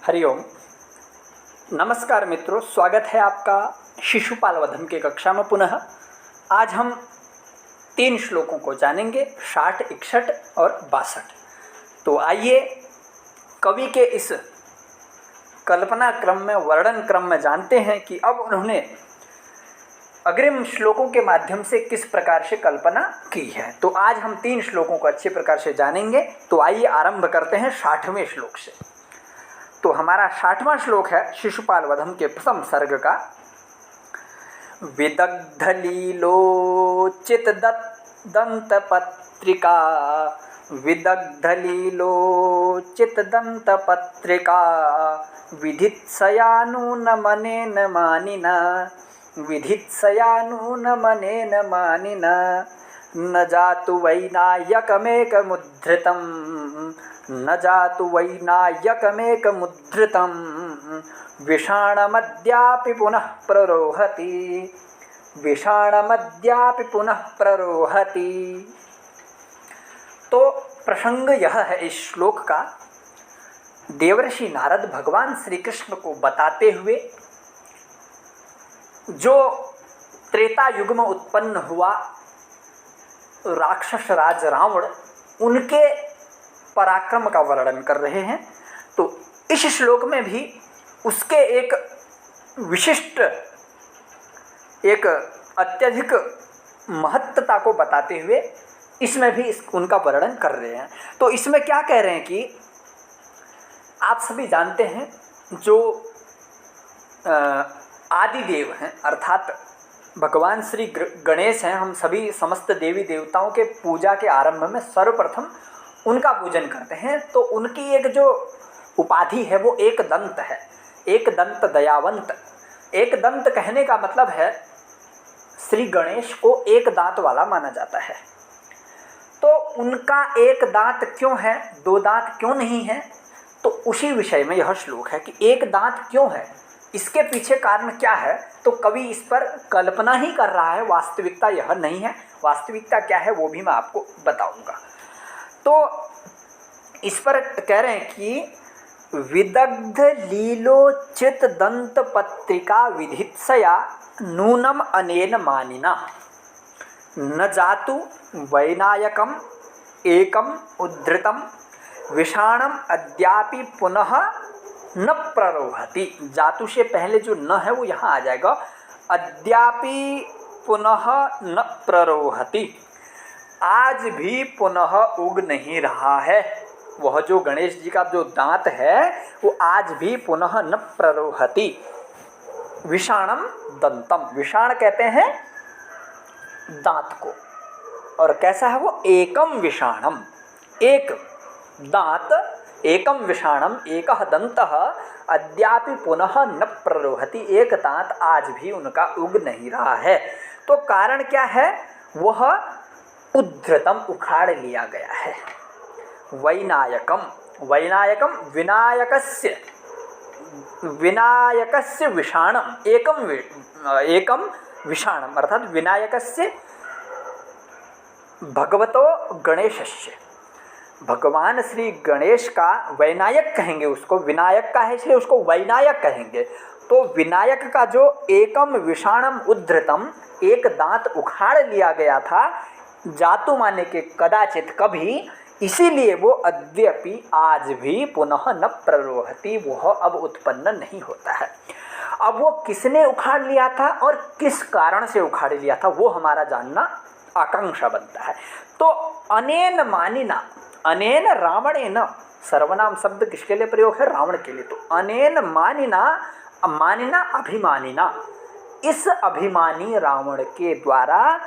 हरिओम। नमस्कार मित्रों, स्वागत है आपका शिशुपाल वधम के कक्षा में पुनः। आज हम 3 श्लोकों को जानेंगे, 60, 61 और 62। तो आइए कवि के इस कल्पना क्रम में, वर्णन क्रम में जानते हैं कि अब उन्होंने अग्रिम श्लोकों के माध्यम से किस प्रकार से कल्पना की है। तो आज हम 3 श्लोकों को अच्छे प्रकार से जानेंगे। तो आइए आरंभ करते हैं 60वें श्लोक से। तो हमारा 60वां श्लोक है शिशुपाल वधम के प्रथम सर्ग का। विदग्धलीलोचित दंत पत्रिका, विदग्धलीलोचित दंत पत्रिका, विधित्सयानून मनेन मानिना, विधित्सयानून मनेन मानिना, न जातु वैनायकमेकमुद्धृतं, न जातु वैनायकमेकमुद्धृतं, विषाणमद्यापि पुनः प्ररोहति, विषाणमद्यापि पुनः प्ररोहति। तो प्रसंग यह है इस श्लोक का, देवर्षि नारद भगवान श्री कृष्ण को बताते हुए जो त्रेता युग में उत्पन्न हुआ राक्षस राज रावण, उनके पराक्रम का वर्णन कर रहे हैं। तो इस श्लोक में भी उसके एक विशिष्ट, एक अत्यधिक महत्ता को बताते हुए इसमें भी उनका वर्णन कर रहे हैं। तो इसमें क्या कह रहे हैं कि आप सभी जानते हैं जो आदिदेव हैं, अर्थात भगवान श्री गणेश हैं। हम सभी समस्त देवी देवताओं के पूजा के आरंभ में सर्वप्रथम उनका पूजन करते हैं। तो उनकी एक जो उपाधि है वो एक दंत है, एक दंत दयावंत। एक दंत कहने का मतलब है श्री गणेश को एक दांत वाला माना जाता है। तो उनका एक दांत क्यों है, 2 दांत क्यों नहीं है, तो उसी विषय में यह श्लोक है कि एक दांत क्यों है, इसके पीछे कारण क्या है। तो कवि इस पर कल्पना ही कर रहा है, वास्तविकता यह नहीं है। वास्तविकता क्या है वो भी मैं आपको बताऊंगा। तो इस पर कह रहे हैं कि विदग्ध लीलोचित दंत पत्रिका विधित्सया नूनम अनेन मानिना, न जातु वैनायकम एकम उद्धृतम, विषाणम अद्यापि पुनः न प्ररोहति। जातु से पहले जो न है वो यहाँ आ जाएगा, अद्यापि पुनः न प्ररोहति, आज भी पुनः उग नहीं रहा है। वह जो गणेश जी का जो दांत है वो आज भी पुनः न प्ररोहति। विषाणम दंतम, विषाण कहते हैं दांत को, और कैसा है वो, एकम विषाणम, एक दांत, एकम विषाणम, एकह दंतः अद्यापि पुनः न प्ररोहति, एक दांत आज भी उनका उग नहीं रहा है। तो कारण क्या है, वह उद्धृतम, उखाड़ लिया गया है। वैनायकम, वैनायकम विनायकस्य, विनायकस्य विषाणम, एकम विषाणम, अर्थात विनायकस्य भगवतो गणेशस्य, भगवान श्री गणेश का वैनायक कहेंगे उसको, विनायक का है इसलिए उसको वैनायक कहेंगे। तो विनायक का जो एकम विषाणम उद्धृतम, एक दांत उखाड़ लिया गया था, जातु माने के कदाचित कभी, इसीलिए वो अद्यपि आज भी पुनः न प्ररोहति, वह अब उत्पन्न नहीं होता है। अब वो किसने उखाड़ लिया था और किस कारण से उखाड़ लिया था वो हमारा जानना आकांक्षा बनता है। तो अनेन मानिना, अनेन रावणेन, सर्वनाम शब्द किसके लिए प्रयोग है, रावण के लिए। तो अनेन मानिना, मानिना अभिमानिना, इस अभिमानी रावण के द्वारा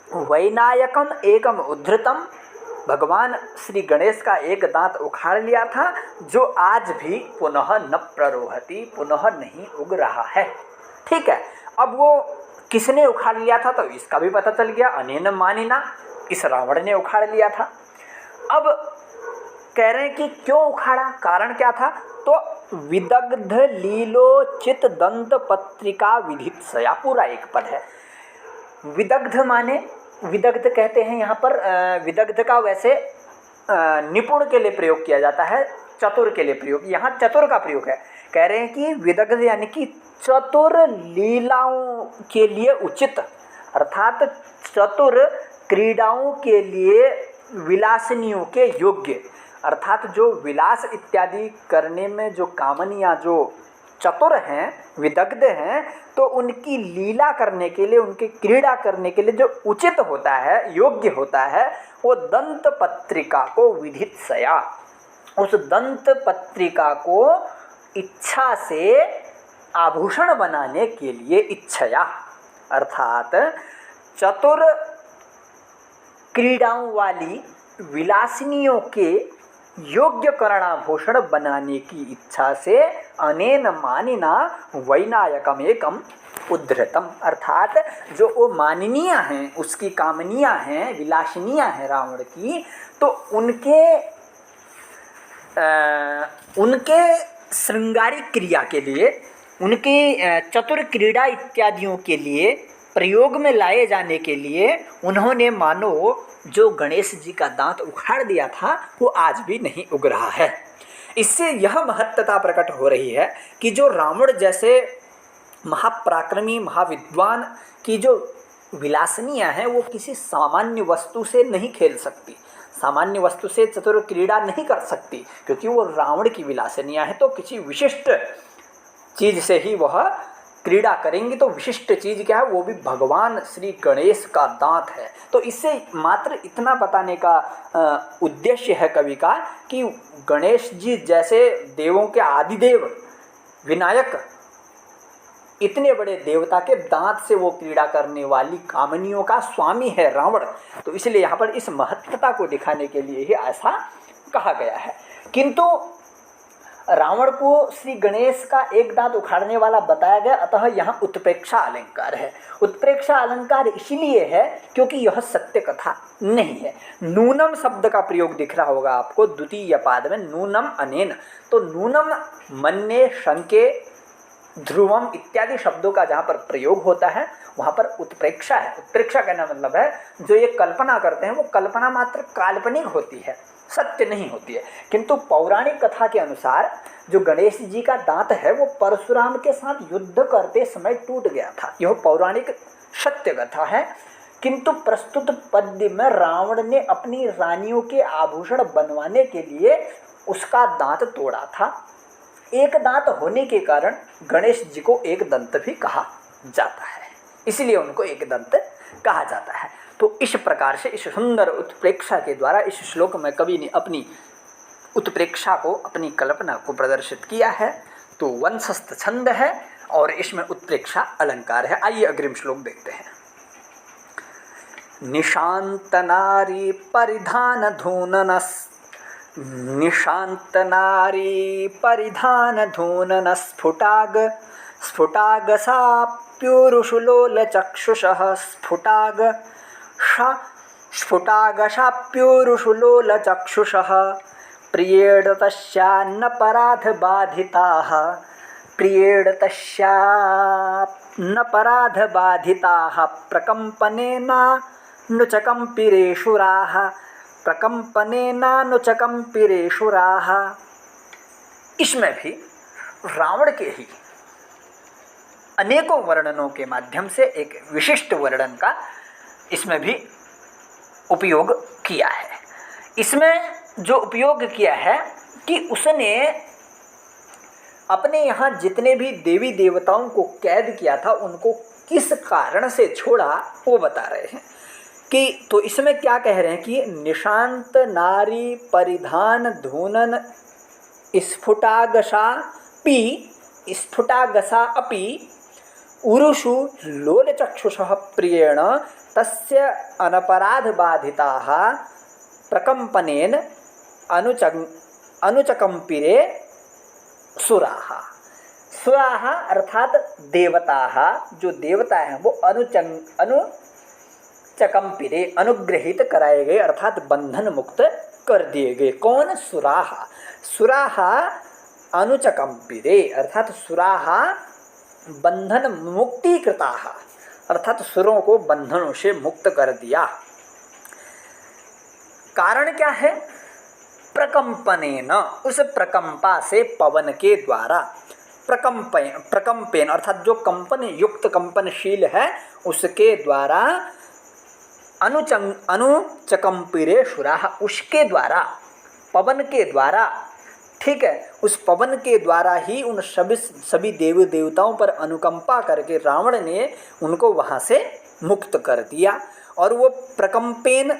वैनायकम एकम उद्धृतम, भगवान श्री गणेश का एक दांत उखाड़ लिया था, जो आज भी पुनः न प्ररोहति, पुनः नहीं उग रहा है। ठीक है, अब वो किसने उखाड़ लिया था तो इसका भी पता चल गया, अनेन मानिना, इस रावण ने उखाड़ लिया था। अब कह रहे हैं कि क्यों उखाड़ा, कारण क्या था, तो विदग्ध लीलोचित दंत पत्रिका विधित्सया, पूरा एक पद है। विदग्ध माने, विदग्ध कहते हैं यहाँ पर, विदग्ध का वैसे निपुण के लिए प्रयोग किया जाता है, चतुर के लिए प्रयोग, यहाँ चतुर का प्रयोग है। कह रहे हैं कि विदग्ध यानी कि चतुर लीलाओं के लिए उचित, अर्थात चतुर क्रीड़ाओं के लिए विलासनियों के योग्य, अर्थात जो विलास इत्यादि करने में जो कामनियाँ जो चतुर हैं, विदग्ध हैं, तो उनकी लीला करने के लिए, उनकी क्रीड़ा करने के लिए जो उचित होता है, योग्य होता है, वो दंत पत्रिका को विधित सया, उस दंत पत्रिका को इच्छा से आभूषण बनाने के लिए, इच्छया अर्थात चतुर क्रीड़ाओं वाली विलासिनियों के योग्य करणाभूषण बनाने की इच्छा से अनेन मानिना वैनायकमेकम उद्धृतम, अर्थात जो वो माननीय हैं, उसकी कामनियाँ हैं, विलासिनियाँ हैं रावण की, तो उनके श्रृंगारिक क्रिया के लिए, उनके चतुर क्रीड़ा इत्यादियों के लिए प्रयोग में लाए जाने के लिए उन्होंने मानो जो गणेश जी का दांत उखाड़ दिया था वो आज भी नहीं उग रहा है। इससे यह महत्वता प्रकट हो रही है कि जो रावण जैसे महापराक्रमी महाविद्वान की जो विलासनियाँ हैं वो किसी सामान्य वस्तु से नहीं खेल सकती, सामान्य वस्तु से चतुर क्रीड़ा नहीं कर सकती, क्योंकि वो रावण की विलासनियाँ हैं। तो किसी विशिष्ट चीज़ से ही वह क्रीड़ा करेंगे। तो विशिष्ट चीज़ क्या है? वो भी भगवान श्री गणेश का दांत है। तो इससे मात्र इतना बताने का उद्देश्य है कवि का कि गणेश जी जैसे देवों के आदिदेव विनायक, इतने बड़े देवता के दांत से वो क्रीड़ा करने वाली कामनियों का स्वामी है रावण। तो इसलिए यहाँ पर इस महत्वता को दिखाने के लिए ही ऐसा कहा गया है। किंतु रावण को श्री गणेश का एक दांत उखाड़ने वाला बताया गया, अतः यहाँ उत्प्रेक्षा अलंकार है। उत्प्रेक्षा अलंकार इसलिए है क्योंकि यह सत्य कथा नहीं है। नूनम शब्द का प्रयोग दिख रहा होगा आपको द्वितीय पाद में, नूनम अनेन। तो नूनम, मन्ये, शंके, ध्रुवम इत्यादि शब्दों का जहाँ पर प्रयोग होता है वहाँ पर उत्प्रेक्षा है। उत्प्रेक्षा कहना मतलब है जो ये कल्पना करते हैं वो कल्पना मात्र काल्पनिक होती है, सत्य नहीं होती है। किंतु पौराणिक कथा के अनुसार जो गणेश जी का दांत है वो परशुराम के साथ युद्ध करते समय टूट गया था। यह पौराणिक सत्य कथा है। किंतु प्रस्तुत पद्य में रावण ने अपनी रानियों के आभूषण बनवाने के लिए उसका दांत तोड़ा था। एक दांत होने के कारण गणेश जी को एक दंत भी कहा जाता है, इसलिए उनको एक दंत कहा जाता है। तो इस प्रकार से इस सुंदर उत्प्रेक्षा के द्वारा इस श्लोक में कवि ने अपनी उत्प्रेक्षा को, अपनी कल्पना को प्रदर्शित किया है। तो वंशस्थ छंद है और इसमें उत्प्रेक्षा अलंकार है। आइए अग्रिम श्लोक देखते हैं। निशांत नारी परिधान धूननस, निशांत नारी परिधान धूनन स्फुटाग, स्फुटाग साप्युरुषुलोल चक्षुषः, स्फुटाग स्फुटागशाप्युरुषुलोल चक्षुषः, प्रियेण तस्यान्न पराध बाधिताः, प्रियेण तस्यान्न पराध बाधिताः, प्रकम्पनेनानुचकम्पिरेषुराः, प्रकम्पनेनानुचकम्पिरेषुराः। इसमें भी रावण के ही अनेकों वर्णनों के माध्यम से एक विशिष्ट वर्णन का इसमें भी उपयोग किया है। इसमें जो उपयोग किया है कि उसने अपने यहाँ जितने भी देवी देवताओं को कैद किया था उनको किस कारण से छोड़ा वो बता रहे हैं कि, तो इसमें क्या कह रहे हैं कि निशांत नारी परिधान धूनन स्फुटागसा अपि उरुषु लोलचक्षुषः प्रियेण तस्य अनपराध बाधिताः, प्रकम्पनेन अनुचकम्पिरे सुराः। सुराः अर्थात देवताः, जो देवता हैं वो अनुचकम्पिरे, अनुग्रहित कराए गए अर्थात बंधन मुक्त कर दिए गए। कौन? सुराः। सुराः अनुचकम्पिरे अर्थात सुराः बंधन मुक्ति कृताः, अर्थात सुरों को बंधनों से मुक्त कर दिया। कारण क्या है? प्रकंपनेन, उस प्रकंपा से पवन के द्वारा, प्रकंपेन अर्थात जो कंपन युक्त कंपनशील है उसके द्वारा, अनुचकंपिरे शुराः, उसके द्वारा, पवन के द्वारा, ठीक है, उस पवन के द्वारा ही उन सभी देवी देवताओं पर अनुकंपा करके रावण ने उनको वहाँ से मुक्त कर दिया। और वो प्रकंपेन,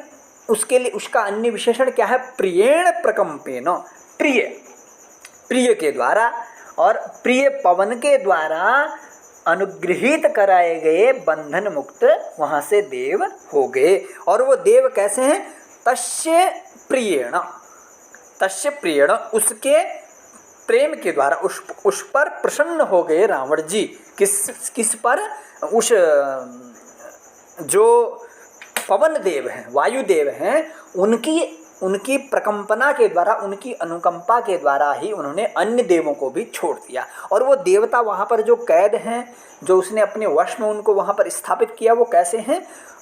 उसके लिए उसका अन्य विशेषण क्या है, प्रियेण प्रकंपेन, प्रिय, प्रिय के द्वारा और प्रिय पवन के द्वारा अनुगृहित कराए गए बंधन मुक्त वहाँ से देव हो गए। और वो देव कैसे हैं, तस्य प्रियेण, तस्य प्रियेण, उसके प्रेम के द्वारा उस पर प्रसन्न हो गए रावण जी। किस पर, उस जो पवन देव हैं, वायुदेव हैं, उनकी प्रकंपना के द्वारा, उनकी अनुकंपा के द्वारा ही उन्होंने अन्य देवों को भी छोड़ दिया। और वो देवता वहाँ पर जो कैद हैं, जो उसने अपने वश में उनको वहाँ पर स्थापित किया, वो कैसे हैं,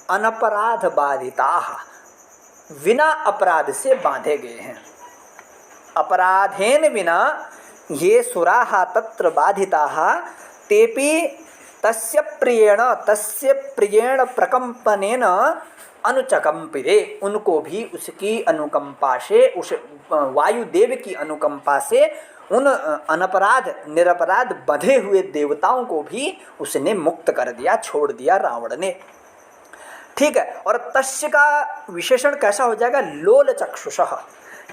अनपराध बाधिताः, बिना अपराध से बांधे गए हैं। अपराधेन विना ये सुराः तत्र बाधिताः तेपि तस्य प्रियेण प्रकंपनेन अनुचकंपिरे, उनको भी उसकी अनुकंपा से, उस वायुदेव की अनुकंपा से उन अनपराध निरपराध बंधे हुए देवताओं को भी उसने मुक्त कर दिया, छोड़ दिया रावण ने। ठीक है, और तस्य का विशेषण कैसा हो जाएगा, लोल चक्षुषः,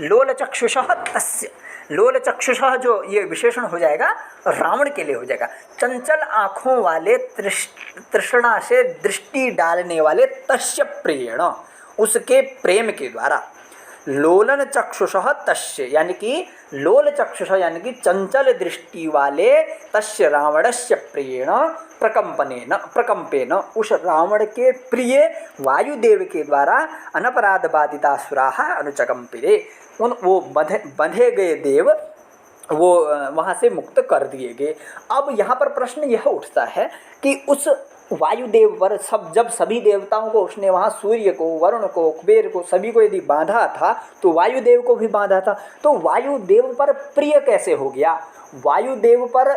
लोल चक्षुषः तस्य, लोल चक्षुषः जो ये विशेषण हो जाएगा रावण के लिए हो जाएगा, चंचल आँखों वाले, तृष्णा से दृष्टि डालने वाले, तस्य प्रियेण, उसके प्रेम के द्वारा, लोलन चक्षुषः तस्य, यानी कि लोल चक्षुषः यानी कि चंचल दृष्टि वाले, तस्य रावणस्य प्रियेण प्रकंपेन, उस रावण के प्रिय वायुदेव के द्वारा अनपराध बाधितासुराः अनुचकंपिरे, वो बंधे गए देव वो वहाँ से मुक्त कर दिए गए। अब यहाँ पर प्रश्न यह उठता है कि उस वायुदेव पर जब सभी देवताओं को उसने वहाँ सूर्य को, वरुण को, कुबेर को, सभी को यदि बांधा था तो वायुदेव को भी बांधा था, तो वायुदेव पर प्रिय कैसे हो गया, वायुदेव पर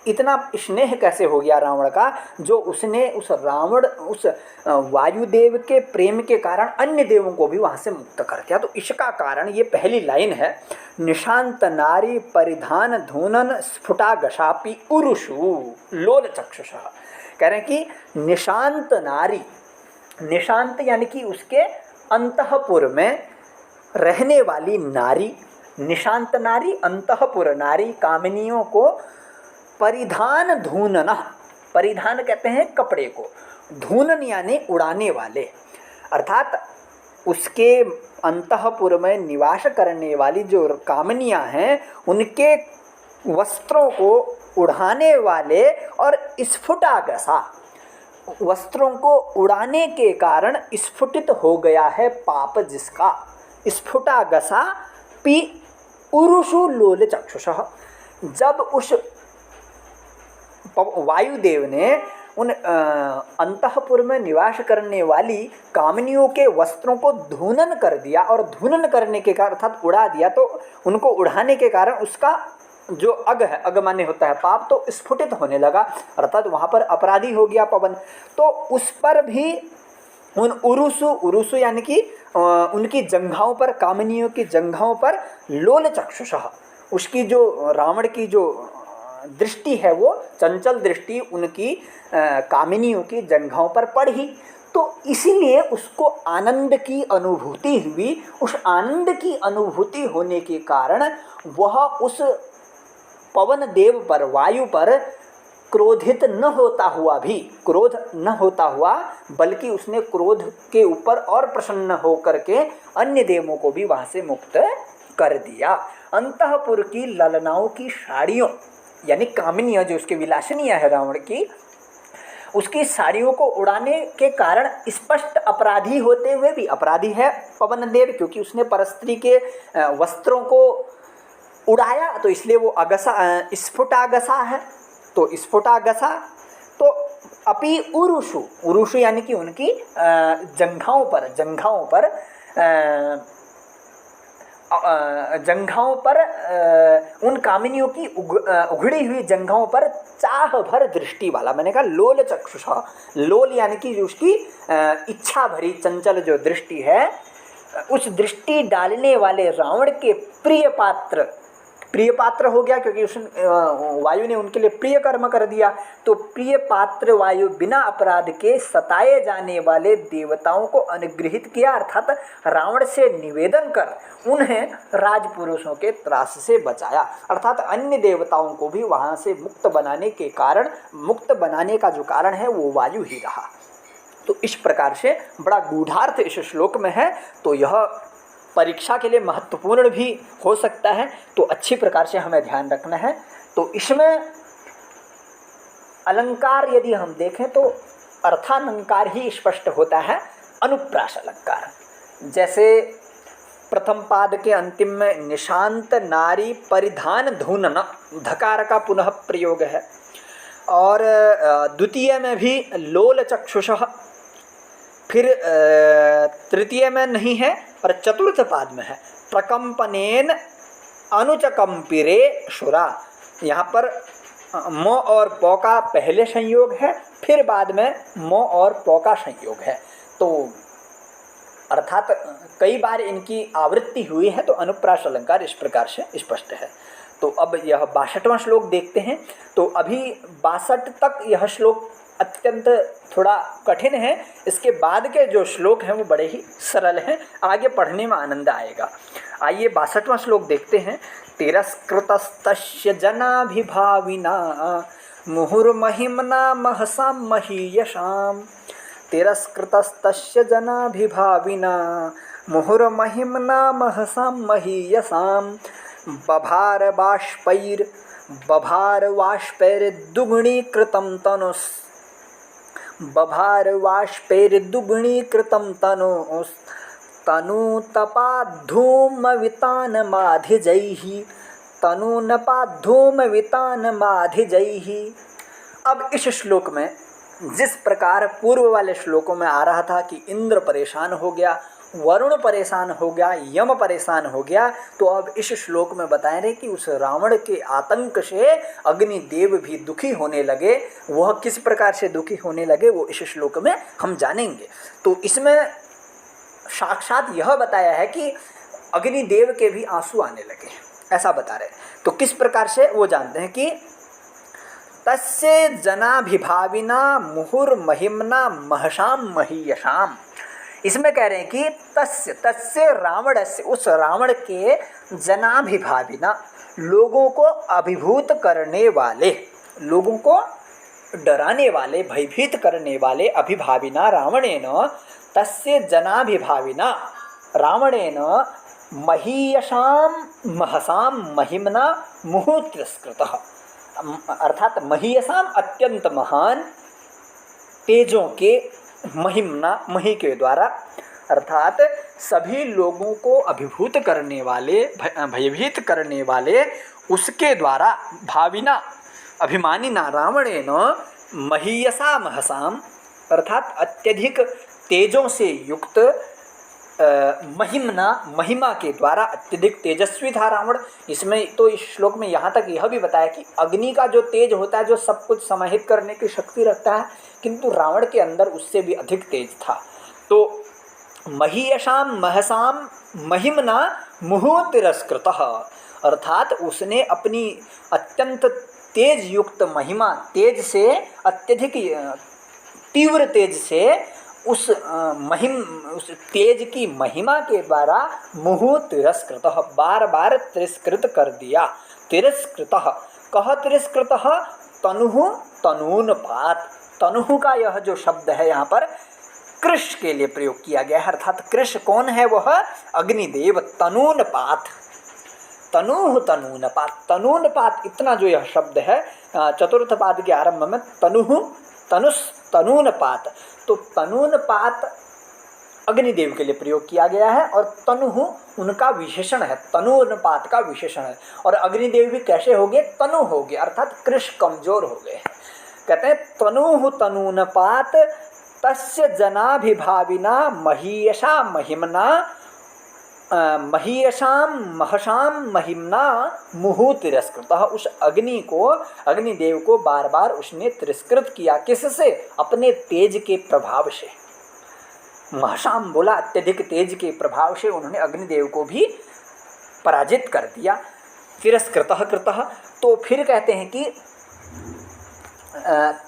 इतना स्नेह कैसे हो गया रावण का, जो उसने उस वायुदेव के प्रेम के कारण अन्य देवों को भी वहाँ से मुक्त कर दिया। तो इसका कारण ये पहली लाइन है, निशांत नारी परिधान धूनन स्फुटागशापि उरुषु लोल चक्षुषः, कह रहे हैं कि निशांत नारी, निशांत यानी कि उसके अंतःपुर में रहने वाली नारी, निशांत नारी, अंतःपुर नारी, कामिनियों को परिधान धूनन, परिधान कहते हैं कपड़े को, धूनन यानी उड़ाने वाले, अर्थात उसके अंतःपुर में निवास करने वाली जो कामिनियां हैं उनके वस्त्रों को उड़ाने वाले, और स्फुटागसा, वस्त्रों को उड़ाने के कारण स्फुटित हो गया है पाप जिसका, स्फुटागसा पि उरुषु लोल चक्षुषः, जब उस वायुदेव ने उन अंतःपुर में निवास करने वाली कामिनियों के वस्त्रों को धूनन कर दिया, और धूनन करने के कारण अर्थात उड़ा दिया, तो उनको उड़ाने के कारण उसका जो अग है, अग माने होता है पाप, तो स्फुटित होने लगा, अर्थात वहाँ पर अपराधी हो गया पवन। तो उस पर भी उन उरुसु, उरुसु यानी कि उनकी जंघाओं पर, कामिनियों की जंघाओं पर लोल चक्षुषः, उसकी जो रावण की जो दृष्टि है वो चंचल दृष्टि उनकी कामिनियों की जंघाओं पर पड़ी, तो इसीलिए उसको आनंद की अनुभूति हुई। उस आनंद की अनुभूति होने के कारण वह उस पवन देव पर, वायु पर क्रोधित न होता हुआ भी, क्रोध न होता हुआ बल्कि उसने क्रोध के ऊपर और प्रसन्न होकर के अन्य देवों को भी वहाँ से मुक्त कर दिया। अंतःपुर की ललनाओं की साड़ियों यानी कामिनियाँ जो उसके विलासनियाँ है रावण की, उसकी साड़ियों को उड़ाने के कारण स्पष्ट अपराधी होते हुए भी, अपराधी है पवन देव क्योंकि उसने परस्त्री के वस्त्रों को उड़ाया, तो इसलिए वो अगसा, स्फुटागसा है, तो स्फुटागसा, तो अपि उरुषु, उरुषु यानी कि उनकी जंघाओं पर जंघाओं पर उन कामिनियों की उघड़ी हुई जंघाओं पर चाह भर दृष्टि वाला, मैंने कहा लोल चक्षुषा, लोल यानी कि उसकी इच्छा भरी चंचल जो दृष्टि है, उस दृष्टि डालने वाले रावण के प्रिय पात्र, प्रिय पात्र हो गया क्योंकि उस वायु ने उनके लिए प्रिय कर्म कर दिया, तो प्रिय पात्र वायु बिना अपराध के सताए जाने वाले देवताओं को अनुग्रहित किया, अर्थात रावण से निवेदन कर उन्हें राजपुरुषों के त्रास से बचाया, अर्थात अन्य देवताओं को भी वहाँ से मुक्त बनाने के कारण, मुक्त बनाने का जो कारण है वो वायु ही रहा। तो इस प्रकार से बड़ा गूढ़ार्थ इस श्लोक में है, तो यह परीक्षा के लिए महत्वपूर्ण भी हो सकता है, तो अच्छी प्रकार से हमें ध्यान रखना है। तो इसमें अलंकार यदि हम देखें तो अर्थालंकार ही स्पष्ट होता है, अनुप्रास अलंकार। जैसे प्रथम पाद के अंतिम में निशांत नारी परिधान धूनन, धकार का पुनः प्रयोग है, और द्वितीय में भी लोल चक्षुषः, फिर तृतीय में नहीं है और चतुर्थ पाद में है प्रकंपनेन अनुचकंपिरे शुरा। यहाँ पर म और प का पहले संयोग है, फिर बाद में म और प का संयोग है, तो अर्थात कई बार इनकी आवृत्ति हुई है, तो अनुप्रास अलंकार इस प्रकार से स्पष्ट है। तो अब यह 62वां श्लोक देखते हैं। तो अभी 62 तक यह श्लोक अत्यंत थोड़ा कठिन है, इसके बाद के जो श्लोक हैं वो बड़े ही सरल हैं, आगे पढ़ने में आनंद आएगा। आइए 62वां श्लोक देखते हैं। तिरस्कृतस्तस्य जनाभिभाविना मुहुर्महिम्ना महसां महीयशाम्, तिरस्कृतस्तस्य जनाभिभाविना मुहुर्महिम्ना महसां महीयसाम्, बभारवाष्पैर्दुगुणीकृतं तनुस्, बभारवाष्पैर्दुगुणीकृतं तनुस्, तनूतपाद्धूमवितानमाधिजैः, तनूनपाद्धूमवितानमाधिजैः। अब इस श्लोक में जिस प्रकार पूर्व वाले श्लोकों में आ रहा था कि इंद्र परेशान हो गया, वरुण परेशान हो गया, यम परेशान हो गया, तो अब इस श्लोक में बताए रहे कि उस रावण के आतंक से अग्निदेव भी दुखी होने लगे। वह किस प्रकार से दुखी होने लगे वो इस श्लोक में हम जानेंगे। तो इसमें साक्षात यह बताया है कि अग्निदेव के भी आंसू आने लगे, ऐसा बता रहे। तो किस प्रकार से वो जानते हैं कि तस्य जनाभिभाविना मुहुर्महिम्ना महसां महीयसाम्, इसमें कह रहे हैं कि तस्य रावणस्य, उस रावण के जनाभिभाविना, लोगों को अभिभूत करने वाले, लोगों को डराने वाले, भयभीत करने वाले, अभिभाविना रावणेन, तस्य जनाभिभाविना रावणेन महीयसां महसां महिम्ना मुहुः तिरस्कृतः, अर्थात महीयसां अत्यंत महान तेजों के, महिम्ना मही के द्वारा, अर्थात सभी लोगों को अभिभूत करने वाले, भयभीत करने वाले, उसके द्वारा भाविना अभिमानिना रावणेन महीयसा महसाम, अर्थात अत्यधिक तेजों से युक्त, महिम्ना महिमा के द्वारा, अत्यधिक तेजस्वी था रावण। इसमें तो इस श्लोक में यहाँ तक यह भी बताया कि अग्नि का जो तेज होता है, जो सब कुछ समाहित करने की शक्ति रखता है, किंतु रावण के अंदर उससे भी अधिक तेज था। तो महीयसाम महसाम महिम्ना मुहुः तिरस्कृतः, अर्थात उसने अपनी अत्यंत तेज युक्त महिमा, तेज से अत्यधिक तीव्र तेज से उस उस तेज की महिमा के द्वारा मुहुः तिरस्कृतः, बार बार तिरस्कृत कर दिया। तिरस्कृतः कह तिरस्कृतः, तनुः तनूनपात, तनुः का यह जो शब्द है यहाँ पर कृष के लिए प्रयोग किया गया है, अर्थात कृष कौन है? वह अग्निदेव। तनूनपात, तनुः तनूनपात, तनूनपात इतना जो यह शब्द है चतुर्थ पाद के आरंभ में तनुः तनुस् तनूनपात, तो तनूनपात अग्निदेव के लिए प्रयोग किया गया है और तनुः उनका विशेषण है, तनूनपात का विशेषण है। और अग्निदेव भी कैसे हो गए? तनु हो गए, अर्थात कृष कमजोर हो गए। कहते हैं तनुः तनूनपात तस्य जनाभिभाविना महीयसा महिम्ना महीयशाम महशाम महिम्ना मुहु तिरस्कृतः, उस अग्नि को, अग्निदेव को बार बार उसने तिरस्कृत किया। किससे? अपने तेज के प्रभाव से। महशाम बोला अत्यधिक तेज के प्रभाव से उन्होंने अग्निदेव को भी पराजित कर दिया। तिरस्कृतः कृतः, तो फिर कहते हैं कि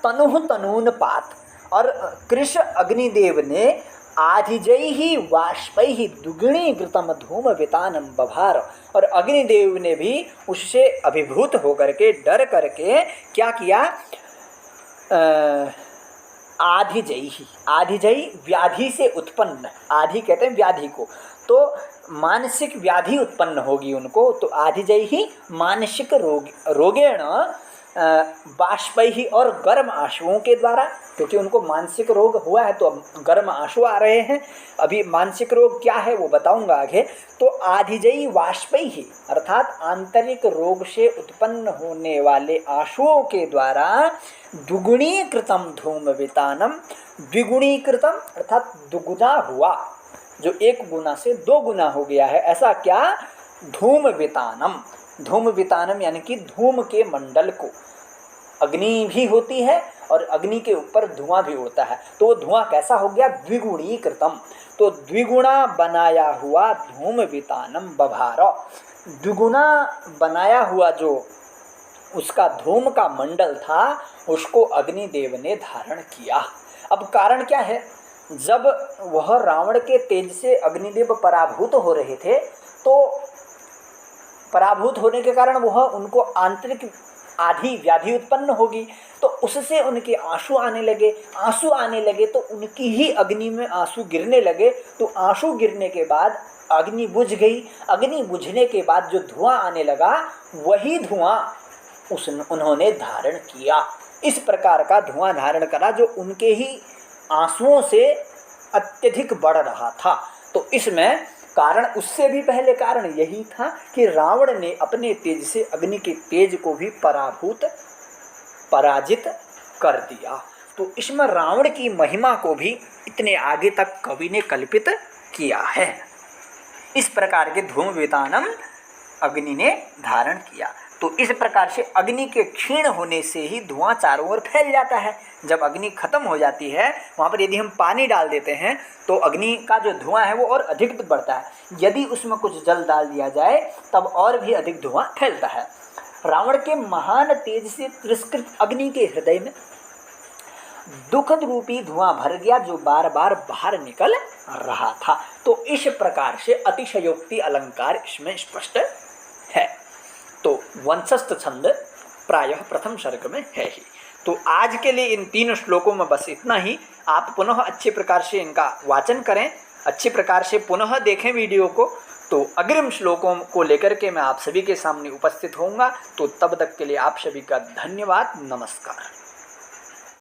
तनुः तनून पात, और कृष्ण अग्निदेव ने आधिजैहि वाष्पैहि दुगुणीकृतं धूम वितानम बभार, और अग्निदेव ने भी उससे अभिभूत होकर के, डर करके क्या किया? आधिजैहि, आधिजै व्याधि से उत्पन्न, आधि कहते हैं व्याधि को, तो मानसिक व्याधि उत्पन्न होगी उनको, तो आधिजैहि मानसिक रोगेण बाष्पैहि, और गर्म आंसुओं के द्वारा, क्योंकि उनको मानसिक रोग हुआ है तो अब गर्म आंसू आ रहे हैं। अभी मानसिक रोग क्या है वो बताऊंगा आगे। तो आधिजयी वाष्पैहि अर्थात आंतरिक रोग से उत्पन्न होने वाले आंसुओं के द्वारा द्विगुणीकृतम धूम वितानम, द्विगुणीकृतम अर्थात दुगुना हुआ, जो एक गुना से दो गुना हो गया है, ऐसा क्या? धूम वितानम, धूम वितानम यानी कि धूम के मंडल को, अग्नि भी होती है और अग्नि के ऊपर धुआं भी उड़ता है, तो वो धुआं कैसा हो गया? द्विगुणीकृतम, तो द्विगुणा बनाया हुआ धूम वितानम बभार, द्विगुणा बनाया हुआ जो उसका धूम का मंडल था उसको अग्निदेव ने धारण किया। अब कारण क्या है? जब वह रावण के तेज से अग्निदेव पराभूत हो रहे थे, तो पराभूत होने के कारण वह उनको आंतरिक आधी व्याधि उत्पन्न होगी, तो उससे उनके आंसू आने लगे, आंसू आने लगे तो उनकी ही अग्नि में आंसू गिरने लगे, तो आंसू गिरने के बाद अग्नि बुझ गई, अग्नि बुझने के बाद जो धुआं आने लगा वही धुआं उन्होंने धारण किया। इस प्रकार का धुआं धारण करा जो उनके ही आंसुओं से अत्यधिक बढ़ रहा था। तो इसमें कारण, उससे भी पहले कारण यही था कि रावण ने अपने तेज से अग्नि के तेज को भी पराजित कर दिया। तो इसमें रावण की महिमा को भी इतने आगे तक कवि ने कल्पित किया है। इस प्रकार के धूम वितानम अग्नि ने धारण किया। तो इस प्रकार से अग्नि के क्षीण होने से ही धुआं चारों ओर फैल जाता है। जब अग्नि खत्म हो जाती है वहाँ पर यदि हम पानी डाल देते हैं तो अग्नि का जो धुआं है वो और अधिक बढ़ता है। यदि उसमें कुछ जल डाल दिया जाए तब और भी अधिक धुआं फैलता है। रावण के महान तेज से तिरस्कृत अग्नि के हृदय में दुखद रूपी धुआं भर गया जो बार बार बाहर निकल रहा था। तो इस प्रकार से अतिशयोक्ति अलंकार इसमें स्पष्ट है। तो वंशस्थ छंद प्रायः प्रथम सर्ग में है ही। तो आज के लिए इन 3 श्लोकों में बस इतना ही। आप पुनः अच्छे प्रकार से इनका वाचन करें, अच्छी प्रकार से पुनः देखें वीडियो को। तो अग्रिम श्लोकों को लेकर के मैं आप सभी के सामने उपस्थित होऊंगा। तो तब तक के लिए आप सभी का धन्यवाद। नमस्कार।